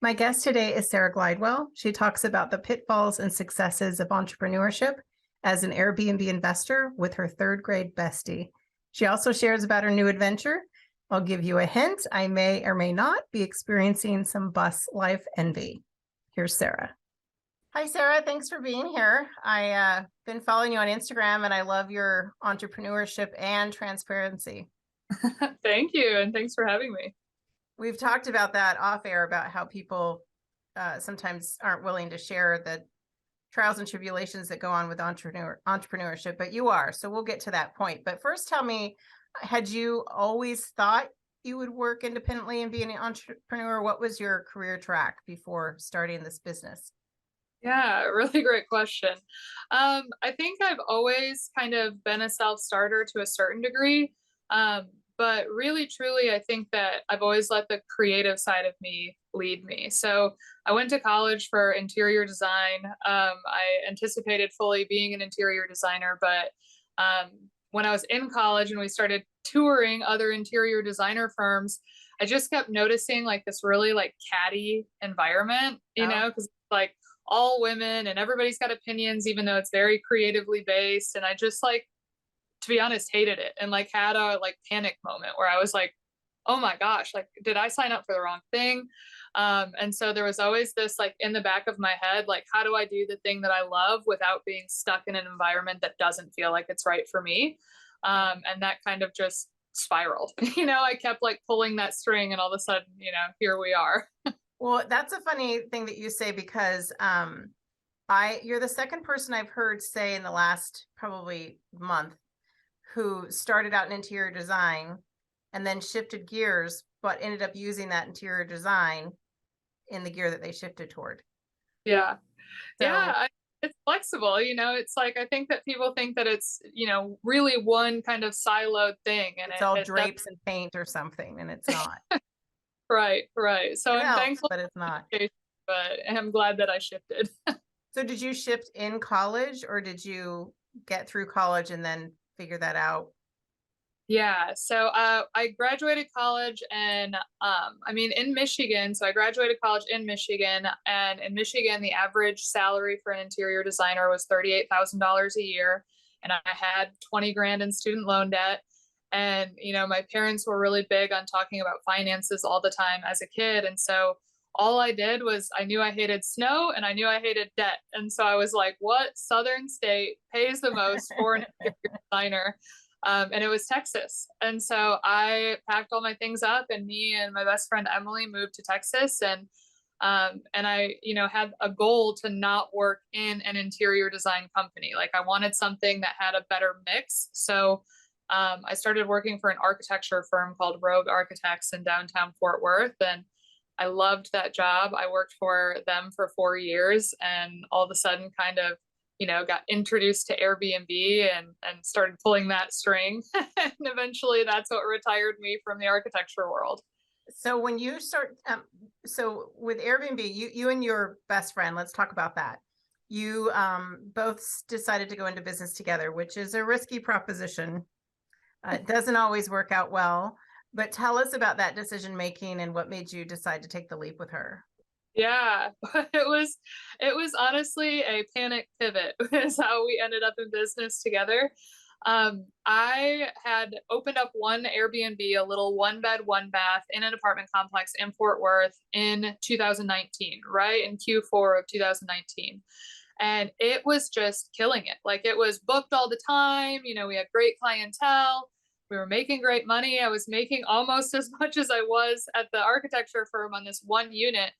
My guest today is Sarah Glidewell. She talks about the pitfalls and successes of entrepreneurship as an Airbnb investor with her third grade bestie. She also shares about her new adventure. I'll give you a hint. I may or may not be experiencing some bus life envy. Here's Sarah. Hi, Sarah. Thanks for being here. I've been following you on Instagram and I love your entrepreneurship and transparency. Thank you. And thanks for having me. We've talked about that off air about how people sometimes aren't willing to share the trials and tribulations that go on with entrepreneurship, but you are. So we'll get to that point. But first, tell me, had you always thought you would work independently and be an entrepreneur? What was your career track before starting this business? Yeah, really great question. I think I've always kind of been a self-starter to a certain degree. But really, truly, I think that I've always let the creative side of me lead me. So I went to college for interior design. I anticipated fully being an interior designer, but when I was in college and we started touring other interior designer firms, I just kept noticing like this really like catty environment, because like all women and everybody's got opinions, even though it's very creatively based. And I just like, to be honest, hated it and like had a like panic moment where I was like, oh my gosh, like, did I sign up for the wrong thing? And so there was always this like in the back of my head, like, how do I do the thing that I love without being stuck in an environment that doesn't feel like it's right for me? And that kind of just spiraled. I kept like pulling that string and all of a sudden, here we are. Well, that's a funny thing that you say because you're the second person I've heard say in the last probably month who started out in interior design and then shifted gears, but ended up using that interior design in the gear that they shifted toward. Yeah. So, Yeah. It's flexible, it's like, I think that people think that it's, really one kind of siloed thing. And it's all drapes and paint or something, and it's not. Right. So It I'm helps, thankful, but it's not. but I'm glad that I shifted. So did you shift in college or did you get through college and then figure that out? Yeah. So I graduated college and in Michigan. So I graduated college in Michigan, and in Michigan, the average salary for an interior designer was $38,000 a year. And I had 20 grand in student loan debt. And, my parents were really big on talking about finances all the time as a kid. And so all I did was I knew I hated snow and I knew I hated debt. And so I was like, what Southern state pays the most for an interior designer? And it was Texas. And so I packed all my things up, and me and my best friend Emily moved to Texas. And I, had a goal to not work in an interior design company. Like I wanted something that had a better mix. So I started working for an architecture firm called Rogue Architects in downtown Fort Worth. And I loved that job. I worked for them for 4 years, and all of a sudden kind of got introduced to Airbnb and started pulling that string. And eventually that's what retired me from the architecture world. So when you start, so with Airbnb, you and your best friend, let's talk about that. You both decided to go into business together, which is a risky proposition. It doesn't always work out well, but tell us about that decision making and what made you decide to take the leap with her. Yeah, it was honestly a panic pivot is how we ended up in business together. I had opened up one Airbnb, a little one bed, one bath in an apartment complex in Fort Worth in 2019, right in Q4 of 2019. And it was just killing it. Like it was booked all the time. We had great clientele. We were making great money. I was making almost as much as I was at the architecture firm on this one unit.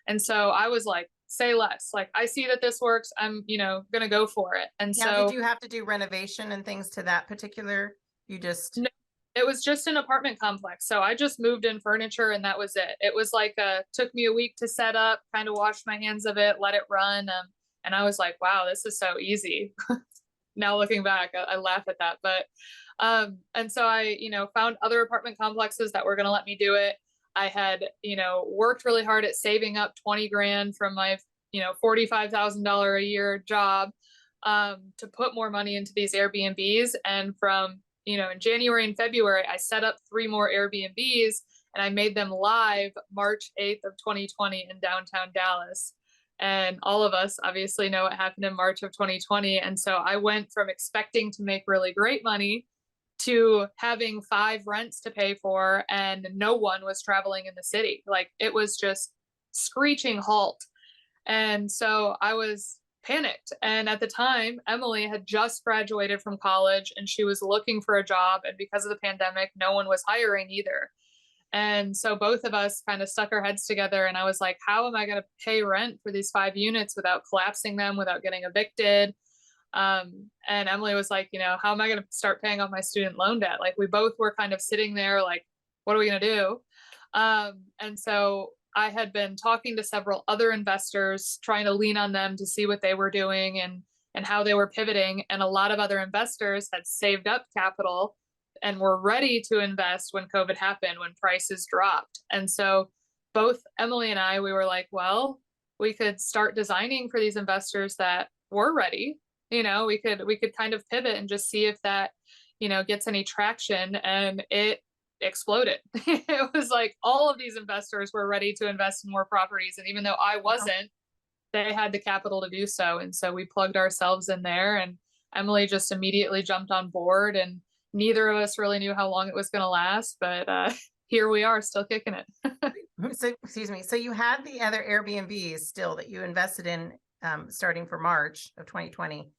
And so I was like, say less. Like, I see that this works. I'm, going to go for it. And Now, so did you have to do renovation and things to that particular? You just no, it was just an apartment complex. So I just moved in furniture and that was it. It was like took me a week to set up, kind of wash my hands of it, let it run. And I was like, wow, this is so easy. Now looking back, I laugh at that. But and so I, found other apartment complexes that were going to let me do it. I had, worked really hard at saving up 20 grand from my, $45,000 a year job to put more money into these Airbnbs. And from, in January and February, I set up 3 more Airbnbs. and I made them live March 8th of 2020 in downtown Dallas. And all of us obviously know what happened in March of 2020. And so I went from expecting to make really great money to having 5 rents to pay for, and no one was traveling in the city. Like, it was just screeching halt. And so I was panicked. And at the time, Emily had just graduated from college and she was looking for a job. And because of the pandemic, no one was hiring either. And so both of us kind of stuck our heads together. And I was like, how am I going to pay rent for these 5 units without collapsing them, without getting evicted? And Emily was like, how am I going to start paying off my student loan debt? Like, we both were kind of sitting there like, what are we going to do? And so I had been talking to several other investors, trying to lean on them to see what they were doing and how they were pivoting. And a lot of other investors had saved up capital and were ready to invest when COVID happened, when prices dropped. And so both Emily and I, we were like, well, we could start designing for these investors that were ready. We could kind of pivot and just see if that, gets any traction. And it exploded. It was like all of these investors were ready to invest in more properties. And even though I wasn't, they had the capital to do so. And so we plugged ourselves in there, and Emily just immediately jumped on board, and neither of us really knew how long it was going to last, but here we are still kicking it. So, excuse me. So you had the other Airbnbs still that you invested in starting for March of 2020,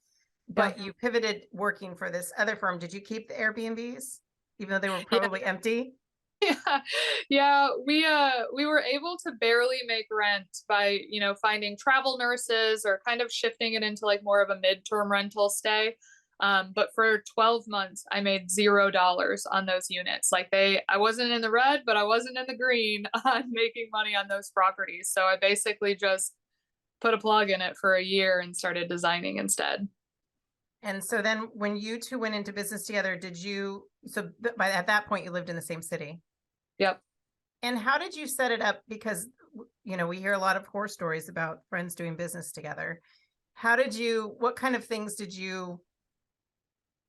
but you pivoted working for this other firm. Did you keep the Airbnbs, even though they were probably empty? Yeah. We were able to barely make rent by, finding travel nurses or kind of shifting it into like more of a midterm rental stay. But for 12 months, I made $0 on those units. Like, I wasn't in the red, but I wasn't in the green on making money on those properties. So I basically just put a plug in it for a year and started designing instead. And so then when you two went into business together, at that point you lived in the same city? Yep. And how did you set it up? Because, we hear a lot of horror stories about friends doing business together. What kind of things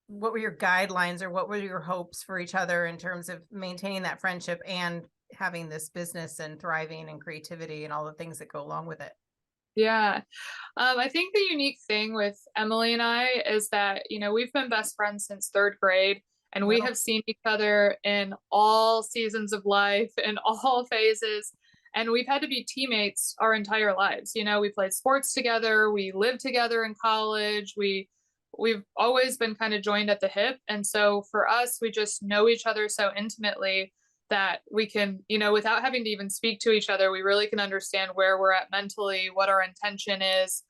what were your guidelines, or what were your hopes for each other in terms of maintaining that friendship and having this business and thriving and creativity and all the things that go along with it? Yeah. I think the unique thing with Emily and I is that, we've been best friends since 3rd grade, and we have seen each other in all seasons of life, in all phases. And we've had to be teammates our entire lives. We played sports together. We lived together in college. We've always been kind of joined at the hip. And so for us, we just know each other so intimately that we can, without having to even speak to each other, we really can understand where we're at mentally, what our intention is.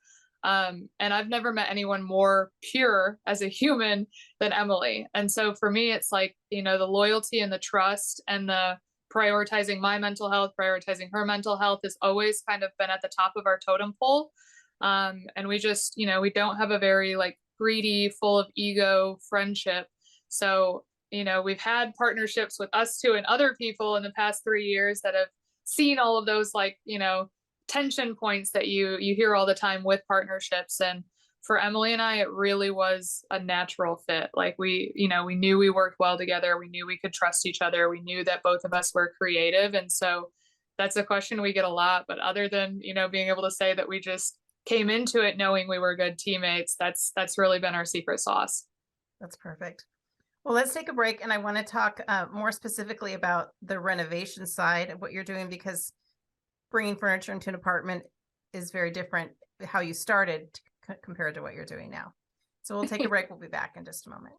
And I've never met anyone more pure as a human than Emily. And so for me, it's like, the loyalty and the trust and the prioritizing my mental health, prioritizing her mental health has always kind of been at the top of our totem pole. And we just, we don't have a very like greedy, full of ego friendship. So, we've had partnerships with us two and other people in the past 3 years that have seen all of those like, tension points that you hear all the time with partnerships. And for Emily and I, it really was a natural fit. Like, we knew we worked well together. We knew we could trust each other. We knew that both of us were creative. And so that's a question we get a lot. But other than, being able to say that we just came into it knowing we were good teammates, that's really been our secret sauce. That's perfect. Well, let's take a break, and I want to talk more specifically about the renovation side of what you're doing, because bringing furniture into an apartment is very different how you started compared to what you're doing now. So we'll take a break. We'll be back in just a moment.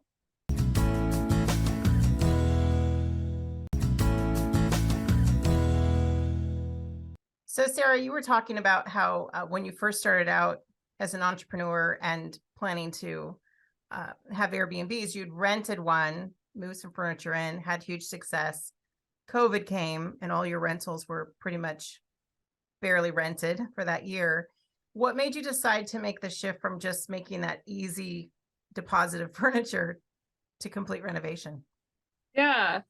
So Sarah, you were talking about how when you first started out as an entrepreneur and planning to have Airbnbs, you'd rented one, moved some furniture in, had huge success. COVID came and all your rentals were pretty much barely rented for that year. What made you decide to make the shift from just making that easy deposit of furniture to complete renovation? Yeah.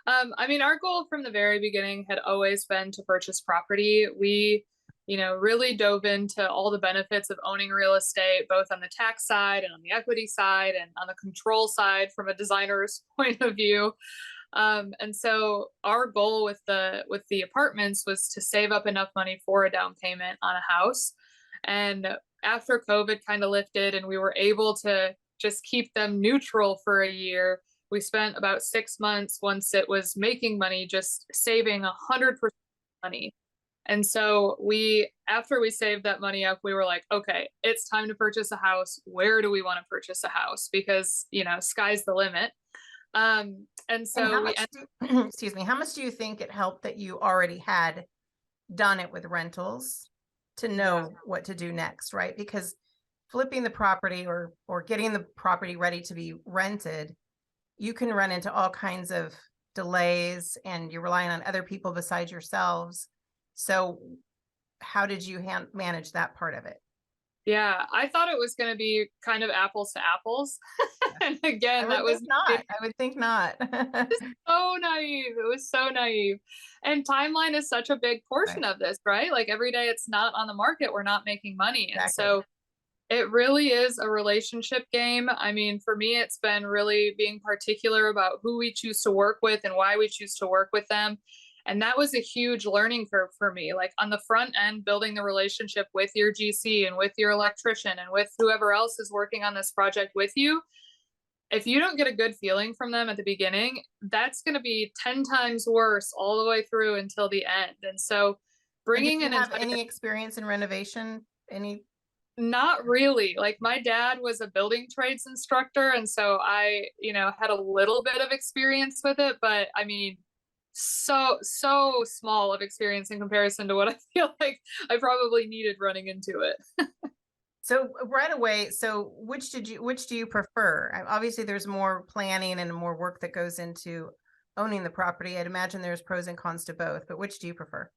Our goal from the very beginning had always been to purchase property. We, really dove into all the benefits of owning real estate, both on the tax side and on the equity side and on the control side from a designer's point of view. And so our goal with the apartments was to save up enough money for a down payment on a house. And after COVID kind of lifted and we were able to just keep them neutral for a year, we spent about 6 months once it was making money, just saving 100% money. And so after we saved that money up, we were like, okay, it's time to purchase a house. Where do we want to purchase a house? Because, sky's the limit. And And so how much excuse me, how much do you think it helped that you already had done it with rentals to know what to do next, right? Because flipping the property or getting the property ready to be rented, you can run into all kinds of delays and you're relying on other people besides yourselves. So how did you manage that part of it? Yeah, I thought it was going to be kind of apples to apples. And again, that was not. I would think not. so naive. It was so naive. And timeline is such a big portion Right. of this, right? Like every day it's not on the market, we're not making money. And Exactly. so it really is a relationship game. I mean, for me, it's been really being particular about who we choose to work with and why we choose to work with them. And that was a huge learning curve for me. Like on the front end, building the relationship with your GC and with your electrician and with whoever else is working on this project with you. If you don't get a good feeling from them at the beginning, that's going to be 10 times worse all the way through until the end. And so And did bringing you an have entire any experience in renovation? Any? Not really. Like my dad was a building trades instructor, and so I, had a little bit of experience with it, but I mean, so small of experience in comparison to what I feel like I probably needed running into it. So right away, so which do you prefer? Obviously, there's more planning and more work that goes into owning the property. I'd imagine there's pros and cons to both, but which do you prefer?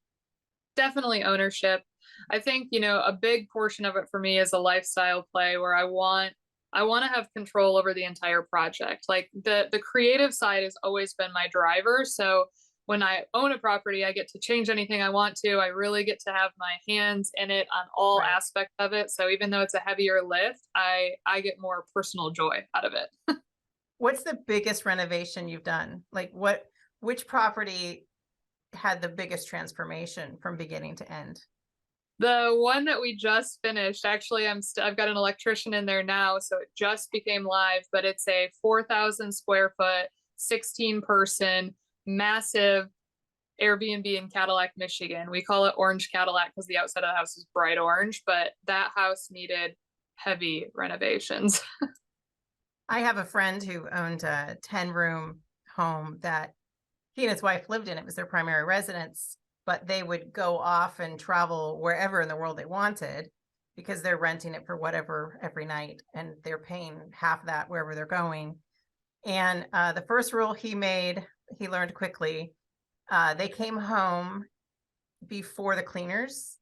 Definitely ownership. I think, a big portion of it for me is a lifestyle play where I want to have control over the entire project. Like the creative side has always been my driver. So when I own a property, I get to change anything I want to. I really get to have my hands in it on all Right. aspects of it. So even though it's a heavier lift, I get more personal joy out of it. What's the biggest renovation you've done? Like which property had the biggest transformation from beginning to end? The one that we just finished, actually, I've got an electrician in there now, so it just became live, but it's a 4,000 square foot, 16 person, massive Airbnb in Cadillac, Michigan. We call it Orange Cadillac because the outside of the house is bright orange, but that house needed heavy renovations. I have a friend who owned a 10-room home that he and his wife lived in. It was their primary residence, but they would go off and travel wherever in the world they wanted because they're renting it for whatever every night and they're paying half that wherever they're going. And the first rule he learned quickly. They came home before the cleaners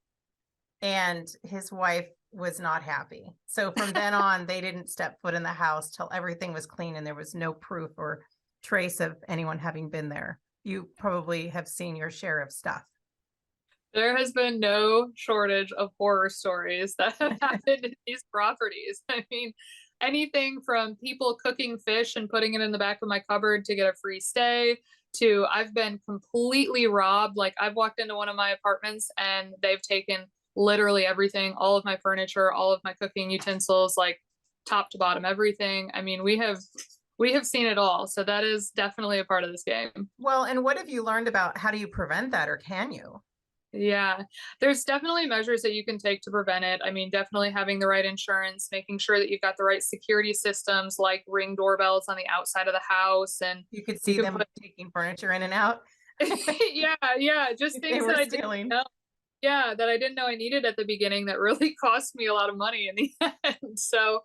and his wife was not happy. So from then on, they didn't step foot in the house till everything was clean and there was no proof or trace of anyone having been there. You probably have seen your share of stuff. There has been no shortage of horror stories that have happened in these properties. I mean, anything from people cooking fish and putting it in the back of my cupboard to get a free stay to I've been completely robbed. Like I've walked into one of my apartments and they've taken literally everything, all of my furniture, all of my cooking utensils, like top to bottom, everything. I mean, we have seen it all. So that is definitely a part of this game. Well, and what have you learned about how do you prevent that or can you? Yeah, there's definitely measures that you can take to prevent it. I mean, definitely having the right insurance, making sure that you've got the right security systems like Ring doorbells on the outside of the house. And You could you see can them put, taking furniture in and out yeah, just if they things were that I didn't stealing. know. Yeah, that I didn't know I needed at the beginning that really cost me a lot of money in the end. So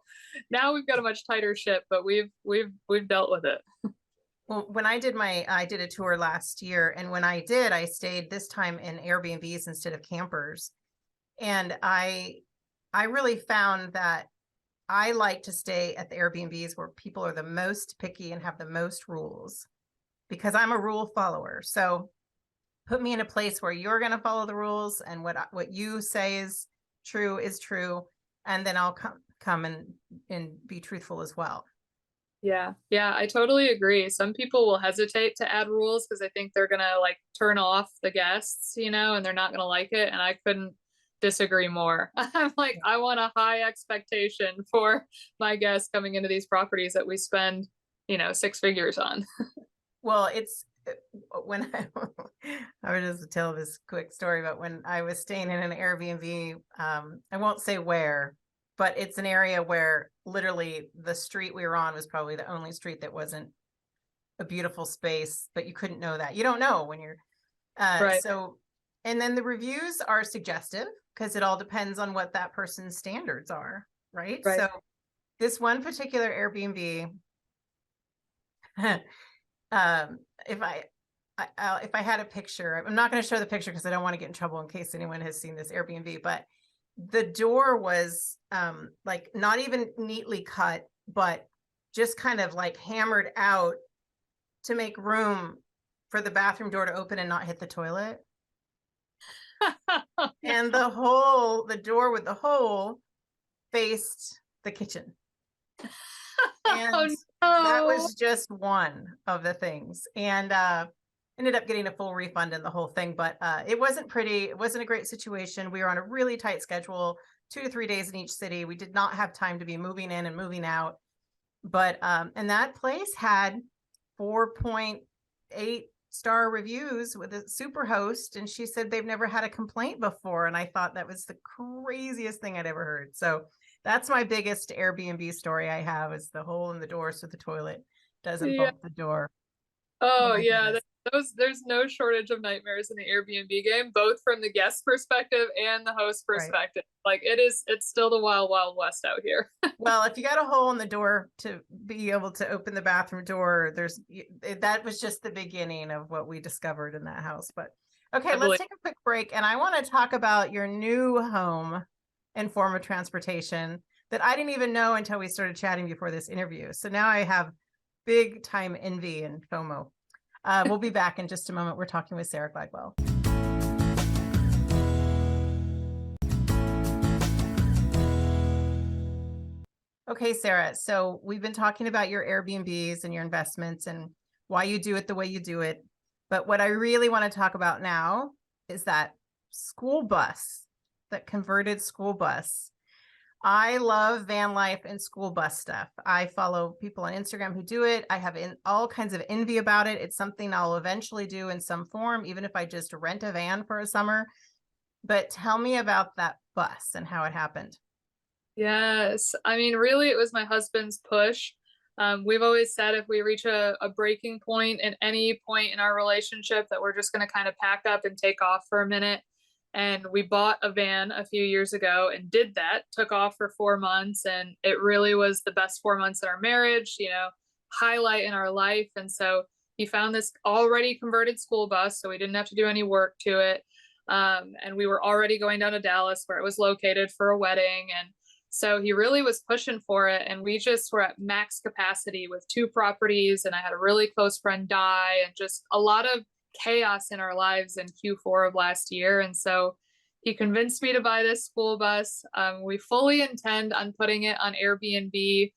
now we've got a much tighter ship, but we've dealt with it. Well, when I did a tour last year, and when I did, I stayed this time in Airbnbs instead of campers. And I really found that I like to stay at the Airbnbs where people are the most picky and have the most rules because I'm a rule follower. So put me in a place where you're going to follow the rules and what you say is true, and then I'll come and be truthful as well. Yeah. Yeah, I totally agree. Some people will hesitate to add rules because I think they're gonna like turn off the guests, and they're not gonna like it. And I couldn't disagree more. I'm like, I want a high expectation for my guests coming into these properties that we spend, six figures on. Well, it's when I would just tell this quick story, but when I was staying in an Airbnb, I won't say where, but it's an area where literally the street we were on was probably the only street that wasn't a beautiful space, but you couldn't know that. You don't know when you're Right. so, and then the reviews are suggestive because it all depends on what that person's standards are, right? Right. So this one particular Airbnb, if if I had a picture, I'm not going to show the picture because I don't want to get in trouble in case anyone has seen this Airbnb, but the door was like not even neatly cut, but just kind of like hammered out to make room for the bathroom door to open and not hit the toilet. Oh, no. And the door with the hole faced the kitchen. And that Oh, was just one of the things. And ended up getting a full refund in the whole thing, but it wasn't pretty. It wasn't a great situation. We were on a really tight schedule, 2 to 3 days in each city. We did not have time to be moving in and moving out. But and that place had 4.8-star reviews with a super host, and she said they've never had a complaint before. And I thought that was the craziest thing I'd ever heard. So that's my biggest Airbnb story I have, is the hole in the door so the toilet doesn't yeah. bump the door. Oh Oh, my yeah. goodness. There's no shortage of nightmares in the Airbnb game, both from the guest perspective and the host Right. perspective. Like it's still the wild, wild west out here. Well, if you got a hole in the door to be able to open the bathroom door, that was just the beginning of what we discovered in that house. But okay, I let's believe. take a quick break. And I want to talk about your new home and form of transportation that I didn't even know until we started chatting before this interview. So now I have big time envy and FOMO. We'll be back in just a moment. We're talking with Sarah Glidewell. Okay, Sarah. So we've been talking about your Airbnbs and your investments and why you do it the way you do it. But what I really want to talk about now is that school bus, that converted school bus. I love van life and school bus stuff. I follow people on Instagram who do it. I have all kinds of envy about it. It's something I'll eventually do in some form, even if I just rent a van for a summer. But tell me about that bus and how it happened. Yes. I mean, really, it was my husband's push. We've always said if we reach a breaking point at any point in our relationship, that we're just going to kind of pack up and take off for a minute. And we bought a van a few years ago and did that, took off for 4 months. And it really was the best 4 months in our marriage, highlight in our life. And so he found this already converted school bus, so we didn't have to do any work to it. And we were already going down to Dallas where it was located for a wedding. And so he really was pushing for it. And we just were at max capacity with 2 properties. And I had a really close friend die and just a lot of chaos in our lives in Q4 of last year. And so he convinced me to buy this school bus. We fully intend on putting it on Airbnb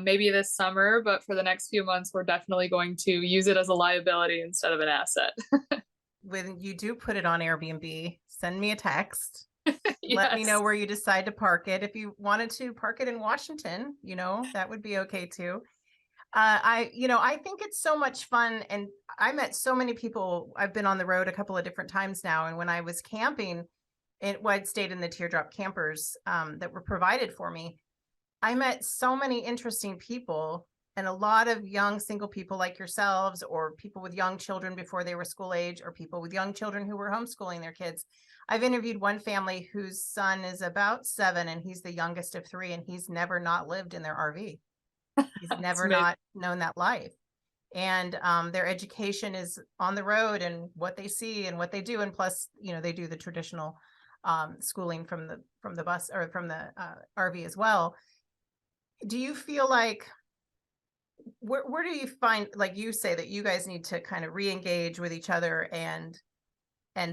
maybe this summer, but for the next few months, we're definitely going to use it as a liability instead of an asset. When you do put it on Airbnb, send me a text. Let me Yes. know where you decide to park it. If you wanted to park it in Washington, that would be okay too. I think it's so much fun, and I met so many people. I've been on the road a couple of different times now, and when I was camping, I'd stayed in the teardrop campers that were provided for me. I met so many interesting people, and a lot of young single people like yourselves, or people with young children before they were school age, or people with young children who were homeschooling their kids. I've interviewed one family whose son is about 7 and he's the youngest of 3, and he's never not lived in their RV. He's It's never amazing. not known that life. And their education is on the road and what they see and what they do. And plus, they do the traditional schooling from the bus or from the RV as well. Do you feel like where do you find, like you say, that you guys need to kind of re-engage with each other and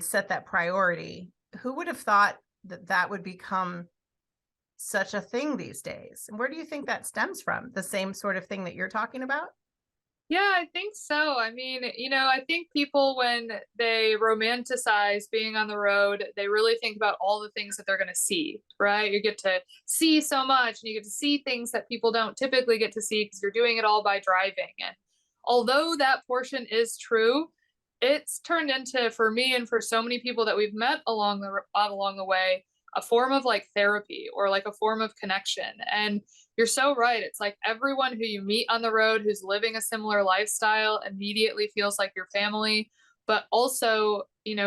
set that priority? Who would have thought that would become such a thing these days. And where do you think that stems from? The same sort of thing that you're talking about? Yeah, I think so. I mean, I think people, when they romanticize being on the road, they really think about all the things that they're going to see, right? You get to see so much, and you get to see things that people don't typically get to see because you're doing it all by driving. And although that portion is true, it's turned into, for me and for so many people that we've met along the way, a form of like therapy, or like a form of connection. And you're so right. It's like everyone who you meet on the road who's living a similar lifestyle immediately feels like your family. But also,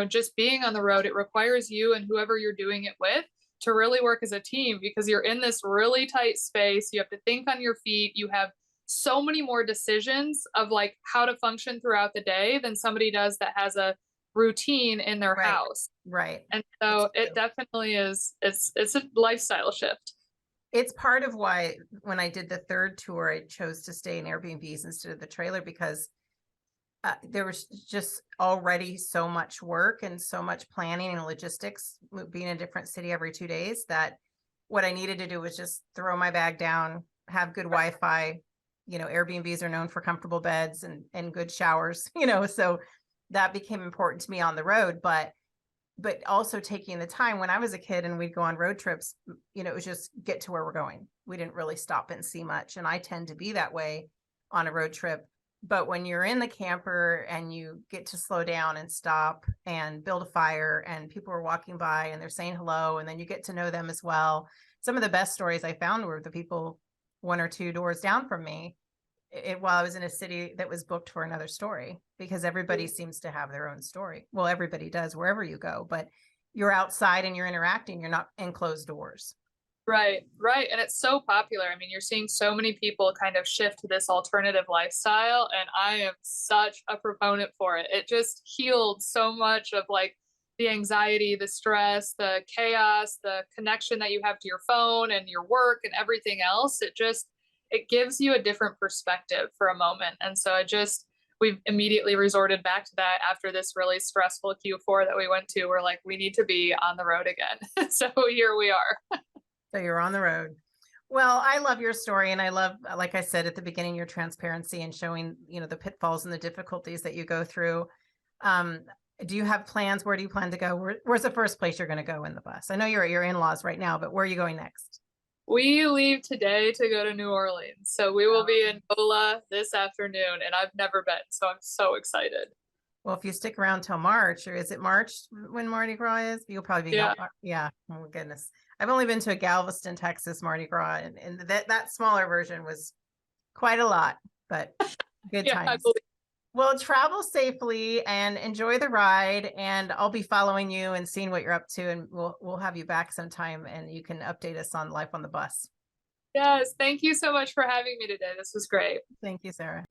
just being on the road, it requires you and whoever you're doing it with to really work as a team, because you're in this really tight space. You have to think on your feet. You have so many more decisions of like how to function throughout the day than somebody does that has a routine in their Right. house. Right. And so it definitely is, it's a lifestyle shift. It's part of why when I did the third tour, I chose to stay in Airbnbs instead of the trailer, because there was just already so much work and so much planning and logistics, being in a different city every 2 days, that what I needed to do was just throw my bag down, have good Wi-Fi. Airbnbs are known for comfortable beds and good showers, so that became important to me on the road. But also taking the time. When I was a kid and we'd go on road trips, it was just get to where we're going. We didn't really stop and see much. And I tend to be that way on a road trip. But when you're in the camper and you get to slow down and stop and build a fire, and people are walking by and they're saying hello, and then you get to know them as well. Some of the best stories I found were the people 1 or 2 doors down from me, while I was in a city that was booked for another story, because everybody seems to have their own story. Well, everybody does wherever you go, but you're outside and you're interacting. You're not in closed doors. Right, right. And it's so popular. I mean, you're seeing so many people kind of shift to this alternative lifestyle, and I am such a proponent for it. It just healed so much of like the anxiety, the stress, the chaos, the connection that you have to your phone and your work and everything else. It gives you a different perspective for a moment. And so we've immediately resorted back to that after this really stressful Q4 that we went to. We're like, we need to be on the road again. So here we are. So you're on the road. Well, I love your story. And I love, like I said at the beginning, your transparency and showing, the pitfalls and the difficulties that you go through. Do you have plans? Where do you plan to go? Where's the first place you're going to go in the bus? I know you're at your in-laws right now, but where are you going next? We leave today to go to New Orleans. So we will be in Bola this afternoon, and I've never been, so I'm so excited. Well, if you stick around till March, or is it March when Mardi Gras is? You'll probably be, yeah. Oh my goodness. I've only been to a Galveston, Texas Mardi Gras, and that smaller version was quite a lot, but good times. Well, travel safely and enjoy the ride, and I'll be following you and seeing what you're up to, and we'll have you back sometime and you can update us on life on the bus. Yes, thank you so much for having me today. This was great. Thank you, Sarah.